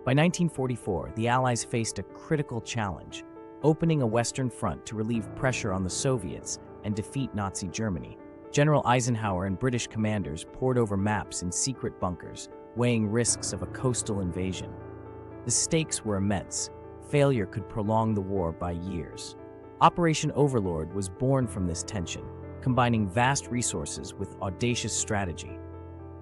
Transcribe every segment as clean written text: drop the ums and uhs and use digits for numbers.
By 1944, the Allies faced a critical challenge, opening a Western front to relieve pressure on the Soviets and defeat Nazi Germany. General Eisenhower and British commanders pored over maps in secret bunkers, weighing risks of a coastal invasion. The stakes were immense. Failure could prolong the war by years. Operation Overlord was born from this tension, combining vast resources with audacious strategy.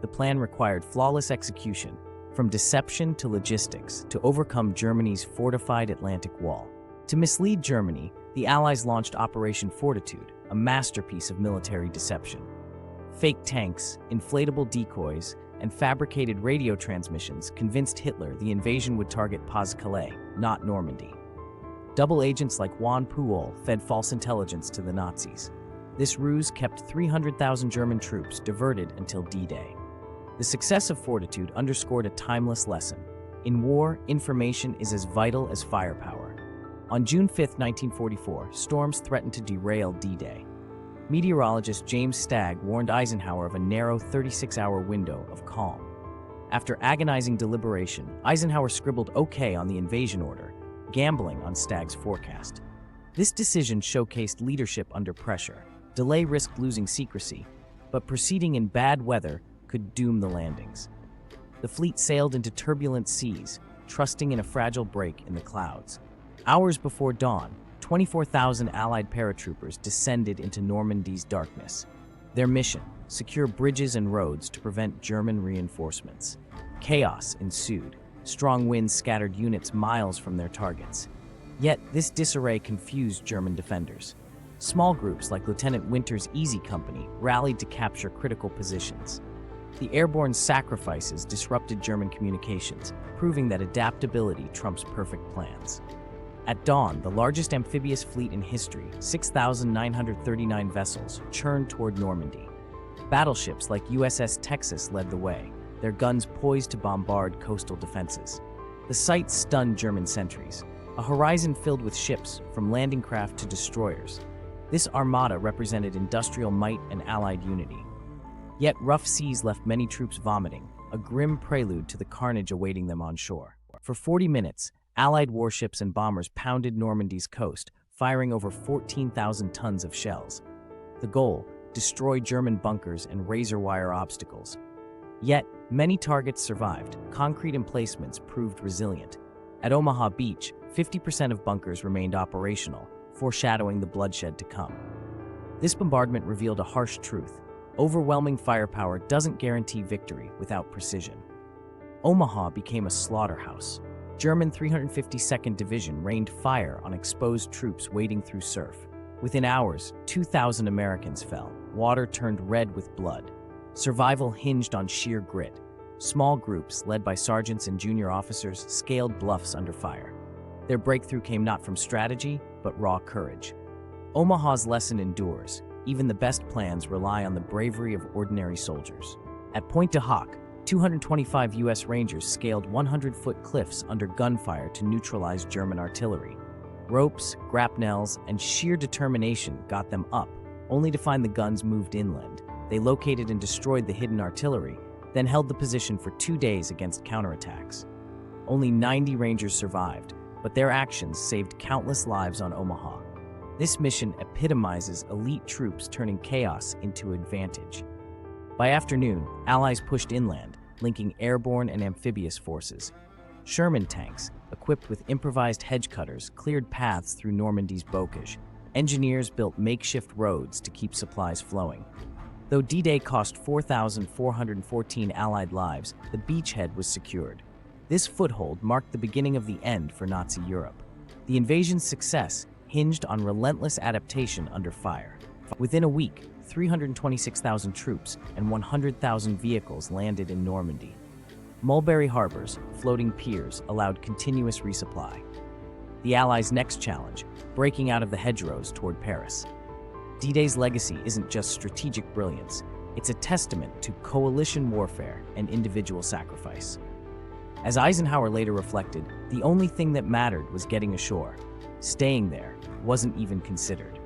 The plan required flawless execution, from deception to logistics, to overcome Germany's fortified Atlantic wall. To mislead Germany, the Allies launched Operation Fortitude, a masterpiece of military deception. Fake tanks, inflatable decoys, and fabricated radio transmissions convinced Hitler the invasion would target Pas-de-Calais, not Normandy. Double agents like Juan Pujol fed false intelligence to the Nazis. This ruse kept 300,000 German troops diverted until D-Day. The success of Fortitude underscored a timeless lesson. In war, information is as vital as firepower. On June 5, 1944, storms threatened to derail D-Day. Meteorologist James Stagg warned Eisenhower of a narrow 36-hour window of calm. After agonizing deliberation, Eisenhower scribbled OK on the invasion order, gambling on Stagg's forecast. This decision showcased leadership under pressure. Delay risked losing secrecy, but proceeding in bad weather could doom the landings. The fleet sailed into turbulent seas, trusting in a fragile break in the clouds. Hours before dawn, 24,000 Allied paratroopers descended into Normandy's darkness. Their mission: secure bridges and roads to prevent German reinforcements. Chaos ensued. Strong winds scattered units miles from their targets. Yet, this disarray confused German defenders. Small groups like Lieutenant Winter's Easy Company rallied to capture critical positions. The Airborne sacrifices disrupted German communications, proving that adaptability trumps perfect plans. At dawn, the largest amphibious fleet in history, 6,939 vessels, churned toward Normandy. Battleships like USS Texas led the way, their guns poised to bombard coastal defenses. The sight stunned German sentries, a horizon filled with ships, from landing craft to destroyers. This armada represented industrial might and Allied unity. Yet rough seas left many troops vomiting, a grim prelude to the carnage awaiting them on shore. For 40 minutes, Allied warships and bombers pounded Normandy's coast, firing over 14,000 tons of shells. The goal: destroy German bunkers and razor-wire obstacles. Yet, many targets survived. Concrete emplacements proved resilient. At Omaha Beach, 50% of bunkers remained operational, foreshadowing the bloodshed to come. This bombardment revealed a harsh truth: overwhelming firepower doesn't guarantee victory without precision. Omaha became a slaughterhouse. German 352nd Division rained fire on exposed troops wading through surf. Within hours, 2,000 Americans fell. Water turned red with blood. Survival hinged on sheer grit. Small groups, led by sergeants and junior officers, scaled bluffs under fire. Their breakthrough came not from strategy, but raw courage. Omaha's lesson endures. Even the best plans rely on the bravery of ordinary soldiers. At Pointe du Hoc, 225 U.S. Rangers scaled 100-foot cliffs under gunfire to neutralize German artillery. Ropes, grapnels, and sheer determination got them up, only to find the guns moved inland. They located and destroyed the hidden artillery, then held the position for 2 days against counterattacks. Only 90 Rangers survived, but their actions saved countless lives on Omaha. This mission epitomizes elite troops turning chaos into advantage. By afternoon, Allies pushed inland, linking airborne and amphibious forces. Sherman tanks, equipped with improvised hedge cutters, cleared paths through Normandy's bocage. Engineers built makeshift roads to keep supplies flowing. Though D-Day cost 4,414 Allied lives, the beachhead was secured. This foothold marked the beginning of the end for Nazi Europe. The invasion's success hinged on relentless adaptation under fire. Within a week, 326,000 troops and 100,000 vehicles landed in Normandy. Mulberry harbors, floating piers, allowed continuous resupply. The Allies' next challenge: breaking out of the hedgerows toward Paris. D-Day's legacy isn't just strategic brilliance, it's a testament to coalition warfare and individual sacrifice. As Eisenhower later reflected, the only thing that mattered was getting ashore. Staying there wasn't even considered.